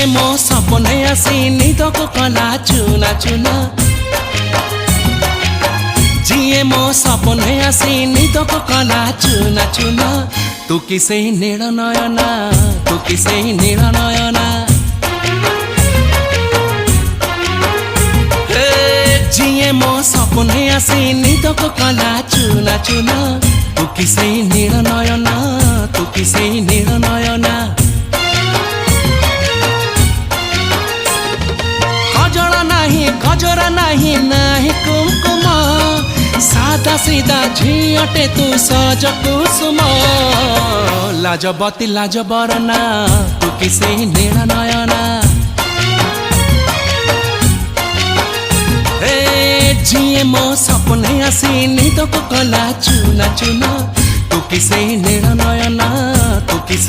जिए मो सपने आसी निदक कला चुना चुना जिए मो सपने आसी निदक कला चुना चुना तू किसे नील नयना तू किसे नील नयना जिए मो सपने आसी निदक कला चुना चुना तू किसे नील नयना तू किसे नील नयना गजरा नहीं नाही कुमकुम सादा सीधा झीटे तू सज कुसुम लाजबती लाज बरना तू किसे नील नयना जिए मो सपने आसी निदक कला चुना चुना तू किसे नील नयना तू किसे